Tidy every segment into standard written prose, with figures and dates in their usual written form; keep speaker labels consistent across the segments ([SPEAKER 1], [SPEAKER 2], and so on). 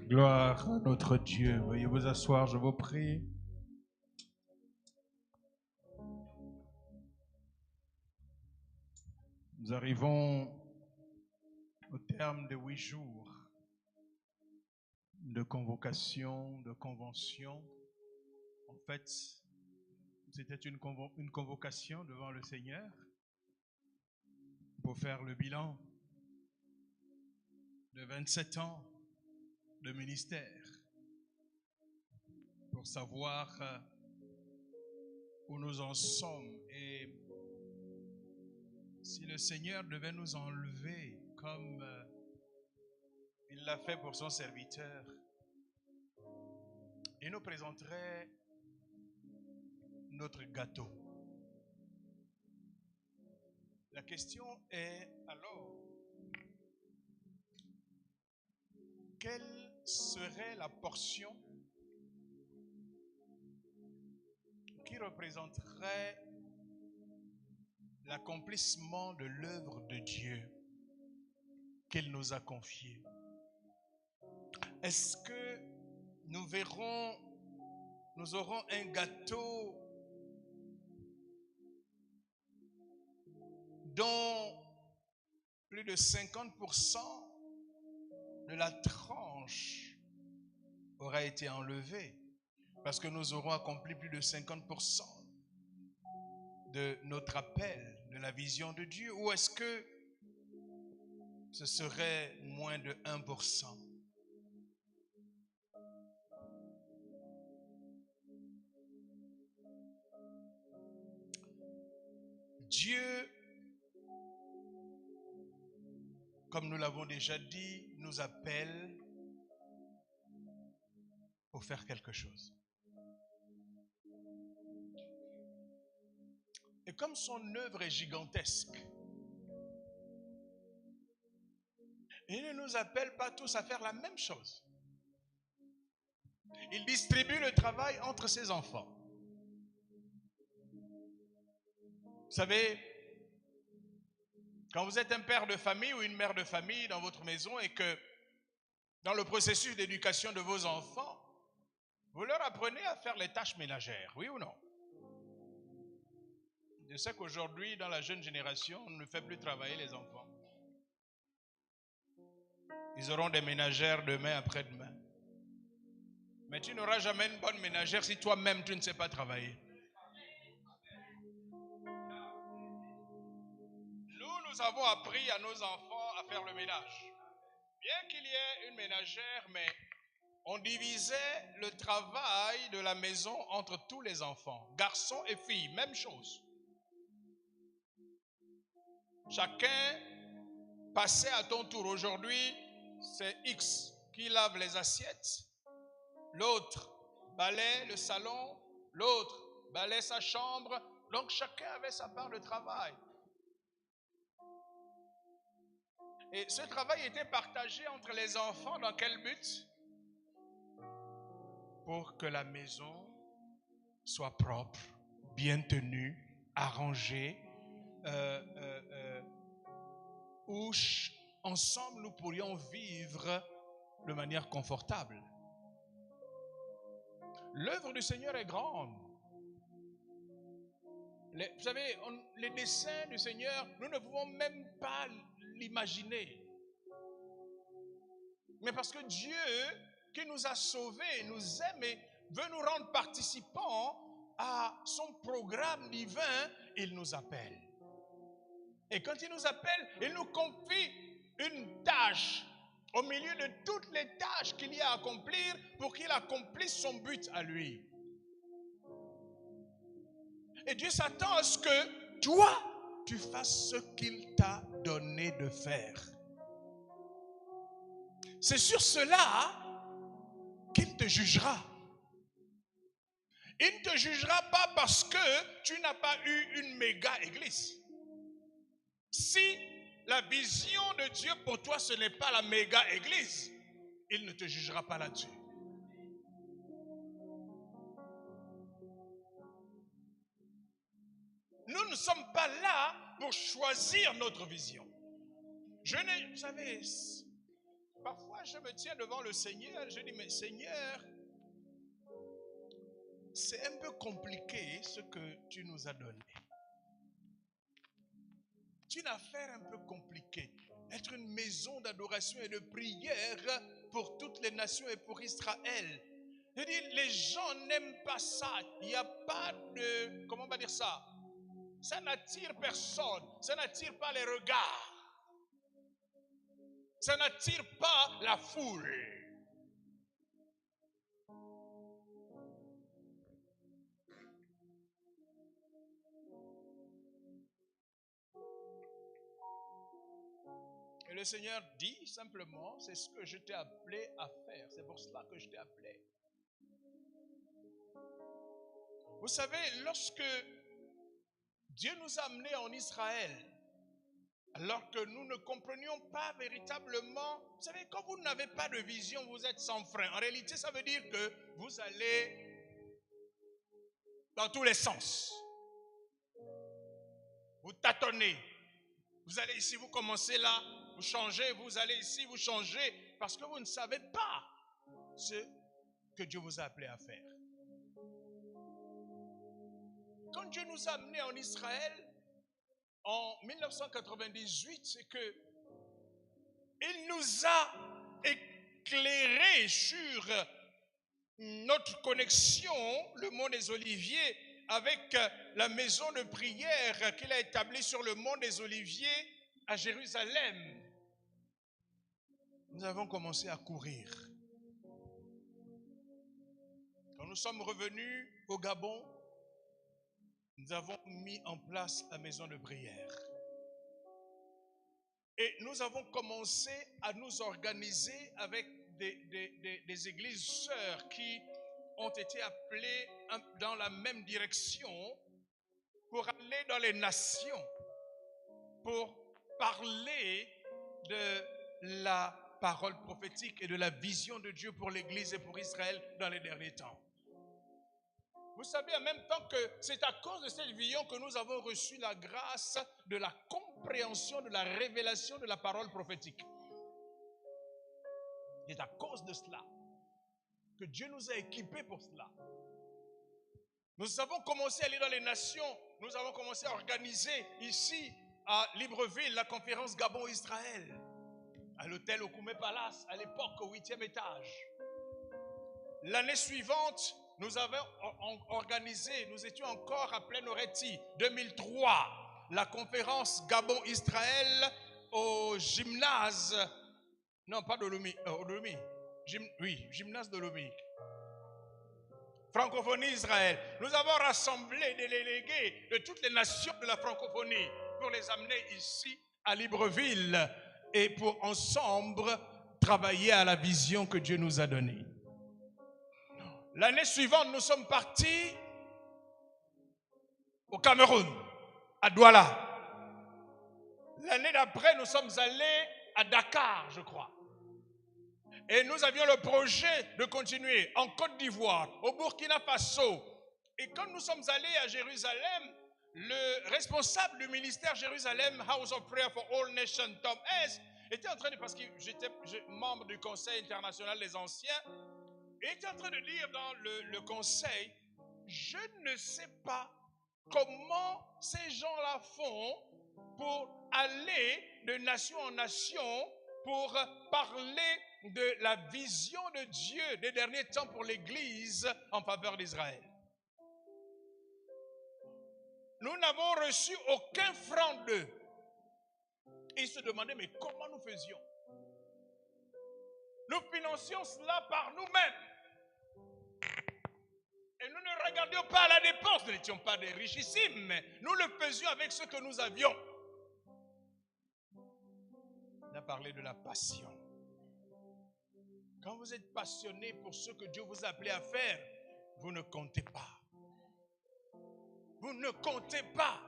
[SPEAKER 1] Gloire à notre Dieu. Veuillez vous asseoir, je vous prie. Nous arrivons au terme de 8 jours de convocation, de convention. En fait, c'était une convocation devant le Seigneur pour faire le bilan de 27 ans de ministère, pour savoir où nous en sommes et si le Seigneur devait nous enlever comme il l'a fait pour son serviteur, il nous présenterait notre gâteau. La question est alors, quelle serait la portion qui représenterait l'accomplissement de l'œuvre de Dieu qu'il nous a confiée? Est-ce que nous aurons un gâteau dont plus de 50% de la tranche aura été enlevée parce que nous aurons accompli plus de 50% de notre appel, de la vision de Dieu, ou est-ce que ce serait moins de 1%? Dieu, comme nous l'avons déjà dit, nous appelle pour faire quelque chose. Et comme son œuvre est gigantesque, il ne nous appelle pas tous à faire la même chose. Il distribue le travail entre ses enfants. Vous savez, quand vous êtes un père de famille ou une mère de famille dans votre maison et que dans le processus d'éducation de vos enfants, vous leur apprenez à faire les tâches ménagères, oui ou non? Je sais qu'aujourd'hui, dans la jeune génération, on ne fait plus travailler les enfants. Ils auront des ménagères demain, après-demain. Mais tu n'auras jamais une bonne ménagère si toi-même tu ne sais pas travailler. Nous avons appris à nos enfants à faire le ménage. Bien qu'il y ait une ménagère, mais on divisait le travail de la maison entre tous les enfants, garçons et filles, même chose. Chacun passait à ton tour. Aujourd'hui, c'est X qui lave les assiettes, l'autre balaie le salon, l'autre balaie sa chambre. Donc chacun avait sa part de travail. Et ce travail était partagé entre les enfants dans quel but? Pour que la maison soit propre, bien tenue, arrangée, où ensemble nous pourrions vivre de manière confortable. L'œuvre du Seigneur est grande. Vous savez, les desseins du Seigneur, nous ne pouvons même pas l'imaginer. Mais parce que Dieu, qui nous a sauvés, nous aime et veut nous rendre participants à son programme divin, il nous appelle. Et quand il nous appelle, il nous confie une tâche au milieu de toutes les tâches qu'il y a à accomplir pour qu'il accomplisse son but à lui. Et Dieu s'attend à ce que toi, tu fasses ce qu'il t'a donné de faire. C'est sur cela qu'il te jugera. Il ne te jugera pas parce que tu n'as pas eu une méga église. Si la vision de Dieu pour toi, ce n'est pas la méga église, il ne te jugera pas là-dessus. Nous ne sommes pas là pour choisir notre vision. Vous savez, Parfois, je me tiens devant le Seigneur, je dis, mais Seigneur, c'est un peu compliqué ce que tu nous as donné. C'est une affaire un peu compliquée. Être une maison d'adoration et de prière pour toutes les nations et pour Israël. Je dis, les gens n'aiment pas ça. Il n'y a pas de, comment on va dire ça? Ça n'attire personne. Ça n'attire pas les regards. Ça n'attire pas la foule. Et le Seigneur dit simplement, c'est ce que je t'ai appelé à faire. C'est pour cela que je t'ai appelé. Vous savez, lorsque Dieu nous a amenés en Israël, alors que nous ne comprenions pas véritablement, vous savez, quand vous n'avez pas de vision, vous êtes sans frein. En réalité, ça veut dire que vous allez dans tous les sens. Vous tâtonnez. Vous allez ici, vous commencez là, vous changez, vous allez ici, vous changez, parce que vous ne savez pas ce que Dieu vous a appelé à faire. Quand Dieu nous a amenés en Israël, en 1998, c'est que il nous a éclairé sur notre connexion, le mont des Oliviers, avec la maison de prière qu'il a établie sur le mont des Oliviers à Jérusalem. Nous avons commencé à courir. Quand nous sommes revenus au Gabon, nous avons mis en place la maison de prière. Et nous avons commencé à nous organiser avec des églises sœurs qui ont été appelées dans la même direction pour aller dans les nations, pour parler de la parole prophétique et de la vision de Dieu pour l'Église et pour Israël dans les derniers temps. Vous savez, en même temps que c'est à cause de cette vision que nous avons reçu la grâce de la compréhension, de la révélation de la parole prophétique. C'est à cause de cela que Dieu nous a équipés pour cela. Nous avons commencé à aller dans les nations, nous avons commencé à organiser ici à Libreville la conférence Gabon-Israël, à l'hôtel Okume Palace, à l'époque au 8e étage. L'année suivante, nous avons organisé, nous étions encore à Plein-Oreti, 2003, la conférence Gabon-Israël au gymnase, non pas d'Olomi, gymnase d'Olomi. Francophonie Israël. Nous avons rassemblé des délégués de toutes les nations de la francophonie pour les amener ici à Libreville et pour ensemble travailler à la vision que Dieu nous a donnée. L'année suivante, nous sommes partis au Cameroun, à Douala. L'année d'après, nous sommes allés à Dakar, je crois. Et nous avions le projet de continuer en Côte d'Ivoire, au Burkina Faso. Et quand nous sommes allés à Jérusalem, le responsable du ministère Jérusalem House of Prayer for All Nations, Tom S., était en train de, parce que j'étais membre du Conseil international des anciens, il était en train de dire dans le conseil, je ne sais pas comment ces gens-là font pour aller de nation en nation pour parler de la vision de Dieu des derniers temps pour l'Église en faveur d'Israël. Nous n'avons reçu aucun franc d'eux. Ils se demandaient, mais comment nous faisions? Nous financions cela par nous-mêmes. Et nous ne regardions pas à la dépense. Nous n'étions pas des richissimes, mais nous le faisions avec ce que nous avions. On a parlé de la passion. Quand vous êtes passionné pour ce que Dieu vous a appelé à faire, vous ne comptez pas. Vous ne comptez pas.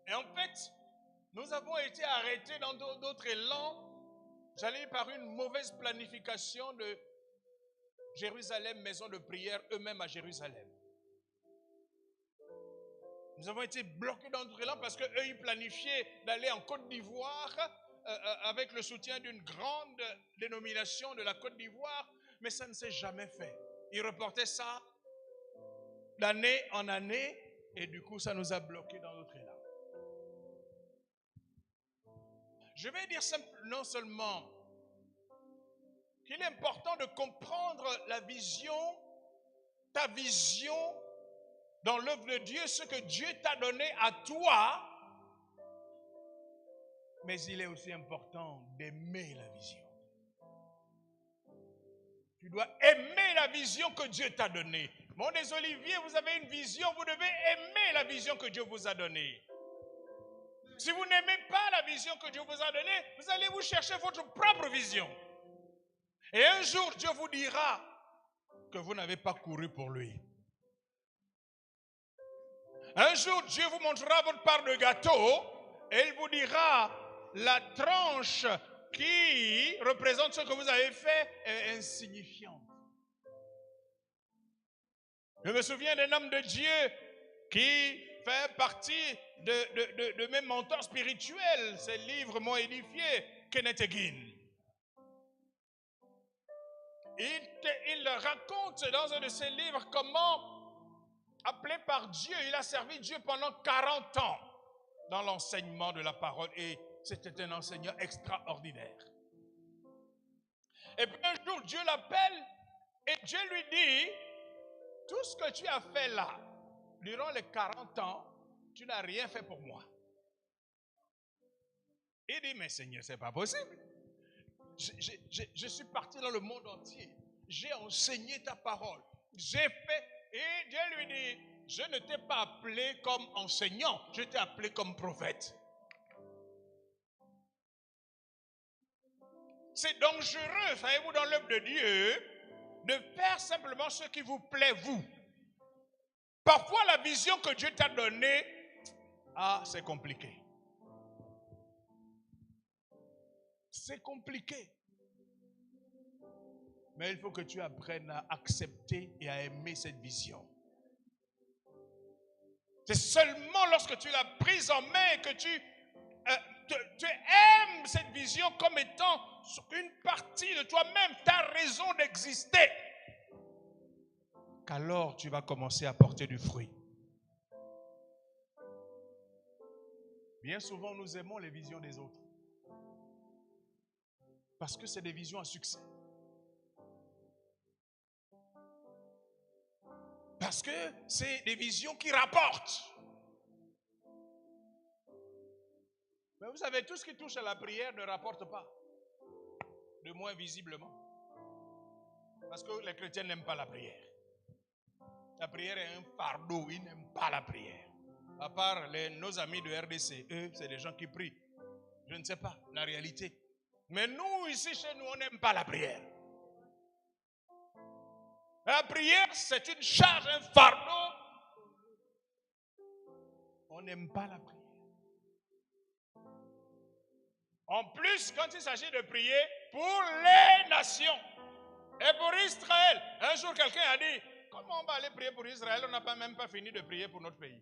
[SPEAKER 1] Et en fait, nous avons été arrêtés dans d'autres élans, j'allais par une mauvaise planification de Jérusalem, maison de prière, eux-mêmes à Jérusalem. Nous avons été bloqués dans notre élan parce qu'eux, ils planifiaient d'aller en Côte d'Ivoire avec le soutien d'une grande dénomination de la Côte d'Ivoire, mais ça ne s'est jamais fait. Ils reportaient ça d'année en année et du coup, ça nous a bloqués dans notre élan. Je vais dire non seulement qu'il est important de comprendre la vision, ta vision dans l'œuvre de Dieu, ce que Dieu t'a donné à toi, mais il est aussi important d'aimer la vision. Tu dois aimer la vision que Dieu t'a donnée. Mon des Oliviers, vous avez une vision, vous devez aimer la vision que Dieu vous a donnée. Si vous n'aimez pas la vision que Dieu vous a donnée, vous allez vous chercher votre propre vision. Et un jour, Dieu vous dira que vous n'avez pas couru pour lui. Un jour, Dieu vous montrera votre part de gâteau et il vous dira la tranche qui représente ce que vous avez fait est insignifiante. Je me souviens d'un homme de Dieu qui fait partie de mes mentors spirituels. Ses livres m'ont édifié, Kenneth Hagin. Il raconte dans un de ses livres comment, appelé par Dieu, il a servi Dieu pendant 40 ans dans l'enseignement de la parole. Et c'était un enseignant extraordinaire. Et puis un jour, Dieu l'appelle et Dieu lui dit, tout ce que tu as fait là, durant les 40 ans, tu n'as rien fait pour moi. Il dit, mais Seigneur, c'est pas possible. Je suis parti dans le monde entier. J'ai enseigné ta parole. J'ai fait. Et Dieu lui dit, je ne t'ai pas appelé comme enseignant, je t'ai appelé comme prophète. C'est dangereux, savez-vous, dans l'œuvre de Dieu, de faire simplement ce qui vous plaît, vous. Parfois, la vision que Dieu t'a donnée, c'est compliqué. C'est compliqué. Mais il faut que tu apprennes à accepter et à aimer cette vision. C'est seulement lorsque tu l'as prise en main que tu aimes cette vision comme étant une partie de toi-même, ta raison d'exister, qu'alors tu vas commencer à porter du fruit. Bien souvent, nous aimons les visions des autres. Parce que c'est des visions à succès. Parce que c'est des visions qui rapportent. Mais vous savez, tout ce qui touche à la prière ne rapporte pas. De moins visiblement. Parce que les chrétiens n'aiment pas la prière. La prière est un fardeau, ils n'aiment pas la prière. À part nos amis de RDC, eux, c'est des gens qui prient. Je ne sais pas la réalité. Mais nous, ici, chez nous, on n'aime pas la prière. La prière, c'est une charge, un fardeau. On n'aime pas la prière. En plus, quand il s'agit de prier pour les nations et pour Israël. Un jour, quelqu'un a dit, comment on va aller prier pour Israël? On n'a même pas fini de prier pour notre pays.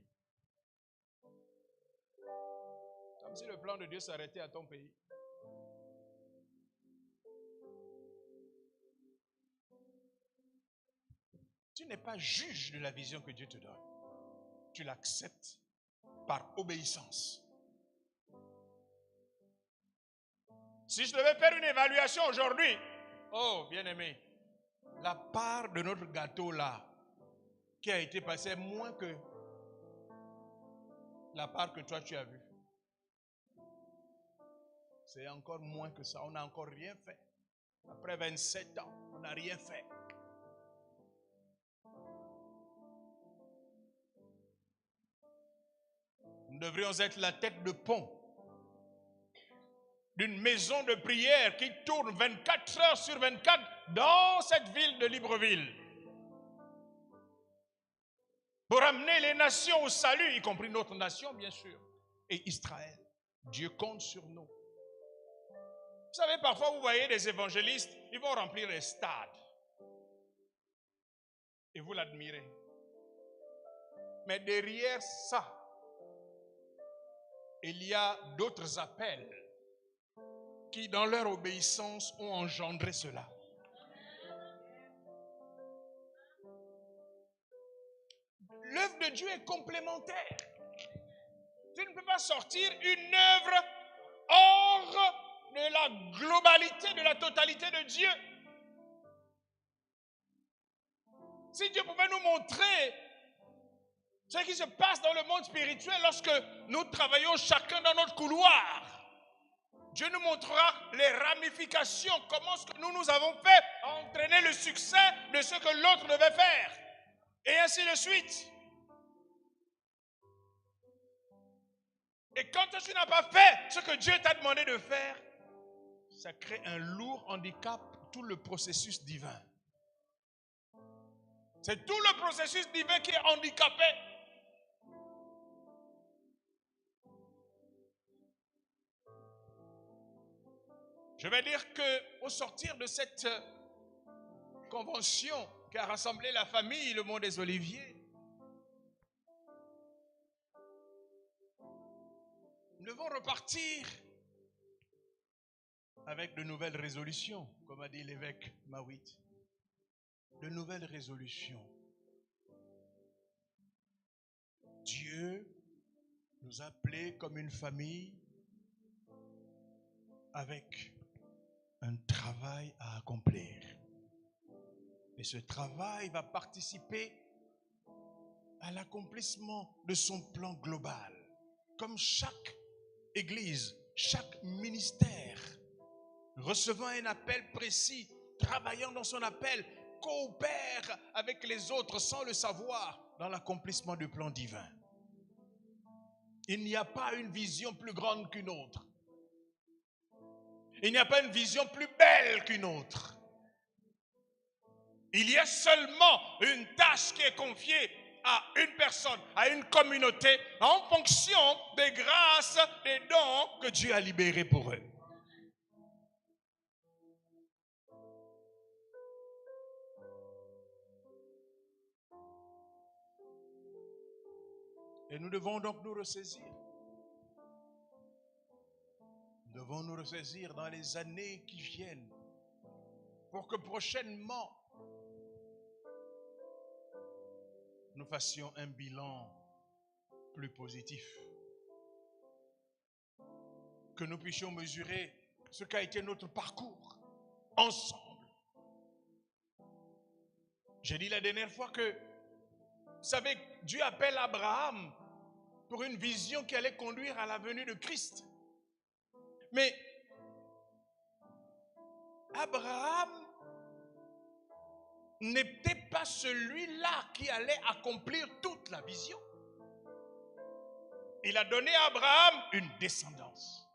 [SPEAKER 1] Comme si le plan de Dieu s'arrêtait à ton pays. Tu n'es pas juge de la vision que Dieu te donne. Tu l'acceptes par obéissance. Si je devais faire une évaluation aujourd'hui, oh bien-aimé, la part de notre gâteau là, qui a été passée moins que la part que toi tu as vue. C'est encore moins que ça. On n'a encore rien fait. Après 27 ans, on n'a rien fait. Nous devrions être la tête de pont d'une maison de prière qui tourne 24 heures sur 24 dans cette ville de Libreville. Pour amener les nations au salut, y compris notre nation, bien sûr, et Israël. Dieu compte sur nous. Vous savez, parfois, vous voyez des évangélistes, ils vont remplir les stades. Et vous l'admirez. Mais derrière ça, il y a d'autres appels qui, dans leur obéissance, ont engendré cela. L'œuvre de Dieu est complémentaire. Tu ne peux pas sortir une œuvre hors de la globalité, de la totalité de Dieu. Si Dieu pouvait nous montrer ce qui se passe dans le monde spirituel lorsque nous travaillons chacun dans notre couloir, Dieu nous montrera les ramifications, comment ce que nous avons fait a entraîné le succès de ce que l'autre devait faire. Et ainsi de suite. Et quand tu n'as pas fait ce que Dieu t'a demandé de faire, ça crée un lourd handicap pour tout le processus divin. C'est tout le processus divin qui est handicapé. Je vais dire qu'au sortir de cette convention qui a rassemblé la famille, le monde des Oliviers, nous devons repartir avec de nouvelles résolutions, comme a dit l'évêque Mawit. De nouvelles résolutions. Dieu nous a appelés comme une famille avec un travail à accomplir. Et ce travail va participer à l'accomplissement de son plan global. Comme chaque église, chaque ministère, recevant un appel précis, travaillant dans son appel, coopère avec les autres sans le savoir dans l'accomplissement du plan divin. Il n'y a pas une vision plus grande qu'une autre. Il n'y a pas une vision plus belle qu'une autre. Il y a seulement une tâche qui est confiée à une personne, à une communauté, en fonction des grâces, des dons que Dieu a libérés pour eux. Et nous devons donc nous ressaisir. Nous devons nous ressaisir dans les années qui viennent pour que prochainement nous fassions un bilan plus positif. Que nous puissions mesurer ce qu'a été notre parcours ensemble. J'ai dit la dernière fois que, vous savez, Dieu appelle Abraham pour une vision qui allait conduire à la venue de Christ. Mais Abraham n'était pas celui-là qui allait accomplir toute la vision. Il a donné à Abraham une descendance.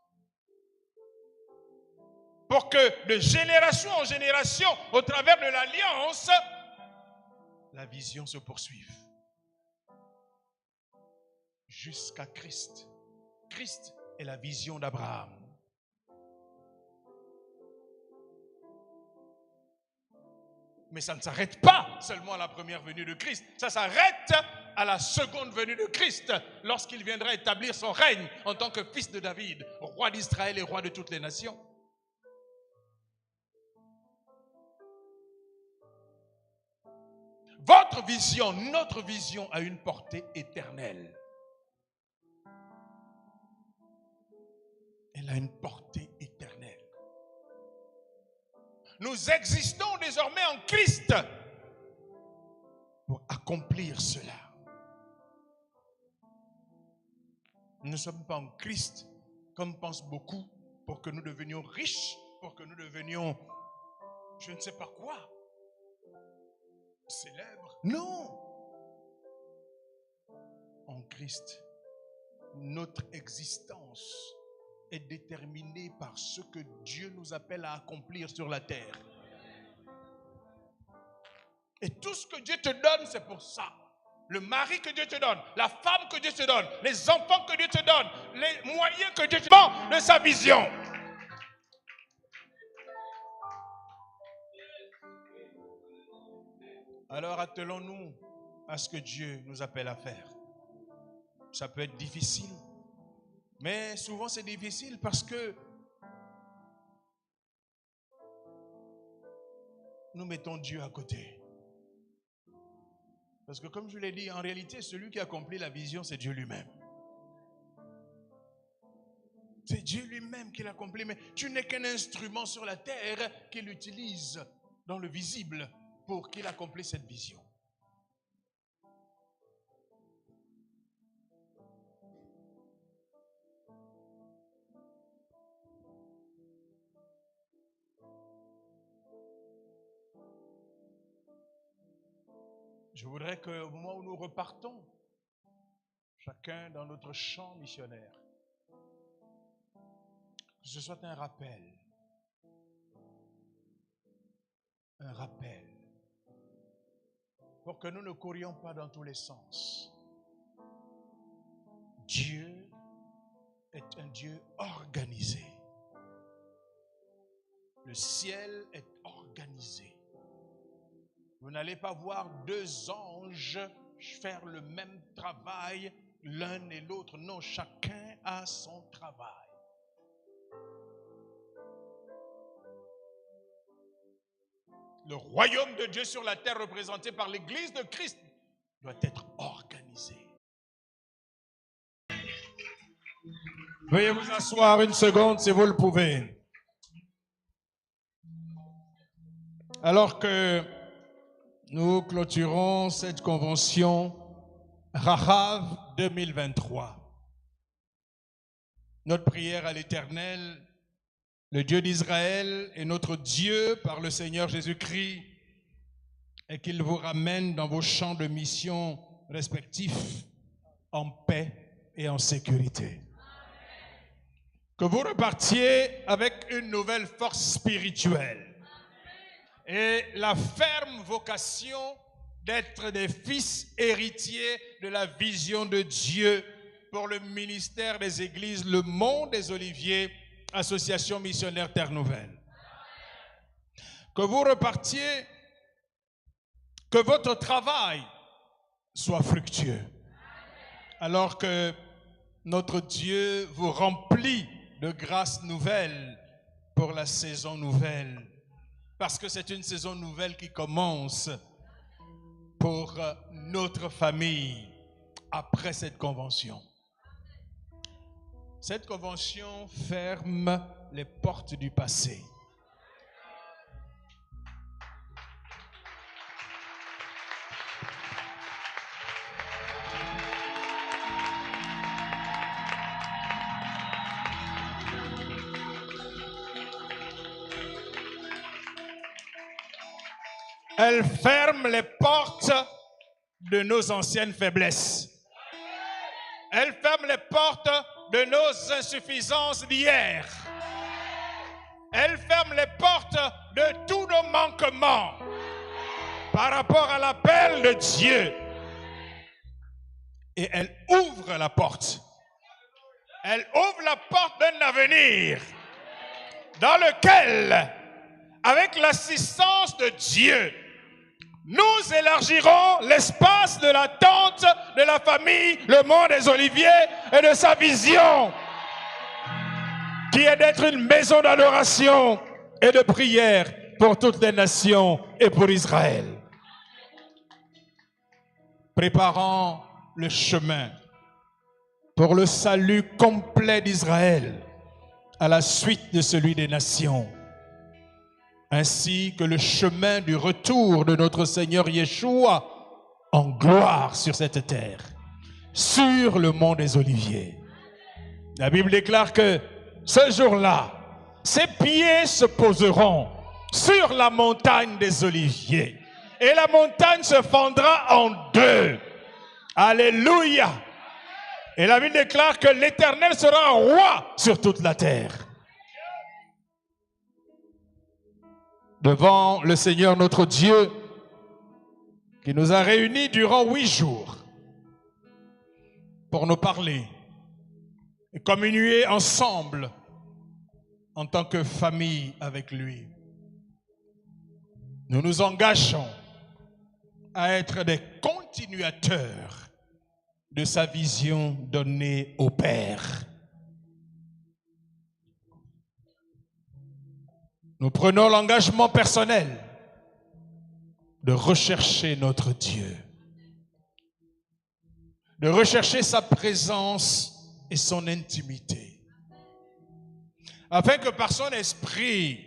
[SPEAKER 1] Pour que de génération en génération, au travers de l'alliance, la vision se poursuive. Jusqu'à Christ. Christ est la vision d'Abraham. Mais ça ne s'arrête pas seulement à la première venue de Christ. Ça s'arrête à la seconde venue de Christ, lorsqu'il viendra établir son règne en tant que fils de David, roi d'Israël et roi de toutes les nations. Votre vision, notre vision a une portée éternelle. Elle a une portée éternelle. Nous existons désormais en Christ pour accomplir cela. Nous ne sommes pas en Christ, comme pensent beaucoup, pour que nous devenions riches, pour que nous devenions, je ne sais pas quoi, célèbres. Non. En Christ, notre existence est déterminée par ce que Dieu nous appelle à accomplir sur la terre. Et tout ce que Dieu te donne, c'est pour ça. Le mari que Dieu te donne, la femme que Dieu te donne, les enfants que Dieu te donne, les moyens que Dieu te donne de sa vision. Alors attelons-nous à ce que Dieu nous appelle à faire. Ça peut être difficile, Mais souvent c'est difficile parce que nous mettons Dieu à côté. Parce que comme je l'ai dit, en réalité, celui qui accomplit la vision, c'est Dieu lui-même. C'est Dieu lui-même qui l'accomplit, mais tu n'es qu'un instrument sur la terre qu'il utilise dans le visible pour qu'il accomplisse cette vision. Je voudrais qu'au moment où nous repartons, chacun dans notre champ missionnaire, que ce soit un rappel, pour que nous ne courions pas dans tous les sens. Dieu est un Dieu organisé. Le ciel est organisé. Vous n'allez pas voir deux anges faire le même travail, l'un et l'autre. Non, chacun a son travail. Le royaume de Dieu sur la terre représenté par l'Église de Christ doit être organisé. Veuillez vous asseoir une seconde si vous le pouvez. Alors que nous clôturons cette convention Rahav 2023, notre prière à l'Éternel, le Dieu d'Israël et notre Dieu par le Seigneur Jésus-Christ, et qu'il vous ramène dans vos champs de mission respectifs en paix et en sécurité. Que vous repartiez avec une nouvelle force spirituelle et la ferme vocation d'être des fils héritiers de la vision de Dieu pour le ministère des églises, le Mont des Oliviers, Association missionnaire Terre Nouvelle. Que vous repartiez, que votre travail soit fructueux, alors que notre Dieu vous remplit de grâces nouvelles pour la saison nouvelle, parce que c'est une saison nouvelle qui commence pour notre famille après cette convention. Cette convention ferme les portes du passé. Elle ferme les portes de nos anciennes faiblesses. Elle ferme les portes de nos insuffisances d'hier. Elle ferme les portes de tous nos manquements par rapport à l'appel de Dieu. Et elle ouvre la porte. Elle ouvre la porte d'un avenir dans lequel, avec l'assistance de Dieu, nous élargirons l'espace de la tente de la famille, le Mont des Oliviers, et de sa vision, qui est d'être une maison d'adoration et de prière pour toutes les nations et pour Israël. Préparant le chemin pour le salut complet d'Israël à la suite de celui des nations, ainsi que le chemin du retour de notre Seigneur Yeshua en gloire sur cette terre, sur le Mont des Oliviers. La Bible déclare que ce jour-là, ses pieds se poseront sur la montagne des Oliviers et la montagne se fendra en deux. Alléluia! Et la Bible déclare que l'Éternel sera roi sur toute la terre. Devant le Seigneur notre Dieu, qui nous a réunis durant 8 jours pour nous parler et communier ensemble en tant que famille avec lui. Nous nous engageons à être des continuateurs de sa vision donnée au Père nous prenons l'engagement personnel de rechercher notre Dieu, de rechercher sa présence et son intimité, afin que par son esprit,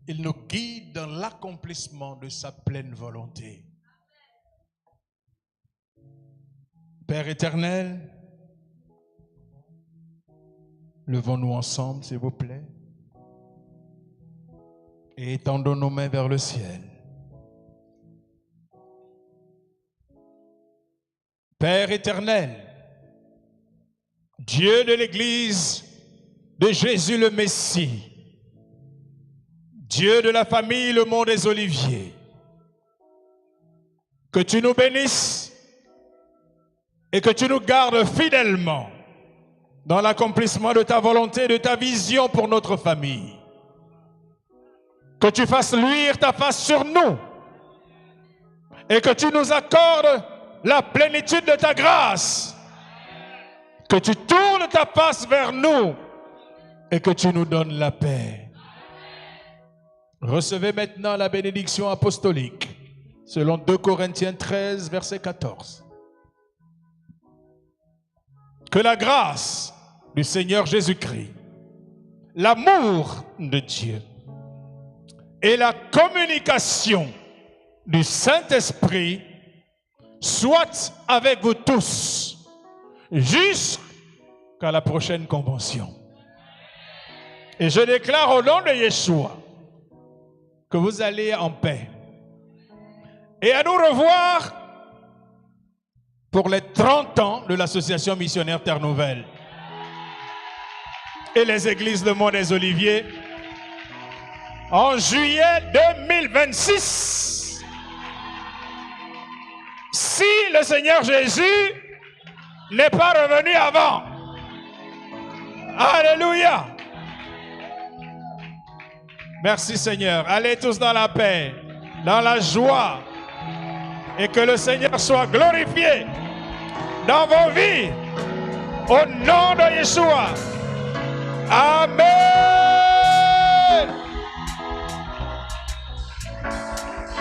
[SPEAKER 1] il nous guide dans l'accomplissement de sa pleine volonté. Père éternel, levons-nous ensemble, s'il vous plaît, et étendons nos mains vers le ciel. Père éternel, Dieu de l'Église de Jésus le Messie, Dieu de la famille Le Mont des Oliviers, que tu nous bénisses et que tu nous gardes fidèlement dans l'accomplissement de ta volonté, de ta vision pour notre famille. Que tu fasses luire ta face sur nous et que tu nous accordes la plénitude de ta grâce. Que tu tournes ta face vers nous et que tu nous donnes la paix. Recevez maintenant la bénédiction apostolique selon 2 Corinthiens 13, verset 14. Que la grâce du Seigneur Jésus-Christ, l'amour de Dieu et la communication du Saint-Esprit soient avec vous tous jusqu'à la prochaine convention. Et je déclare au nom de Yeshua que vous allez en paix. Et à nous revoir pour les 30 ans de l'association missionnaire Terre Nouvelle et les églises Le Mont des Oliviers en juillet 2026. Si le Seigneur Jésus n'est pas revenu avant. Alléluia. Merci Seigneur. Allez tous dans la paix, dans la joie, et que le Seigneur soit glorifié dans vos vies. Au nom de Yeshua. Amen.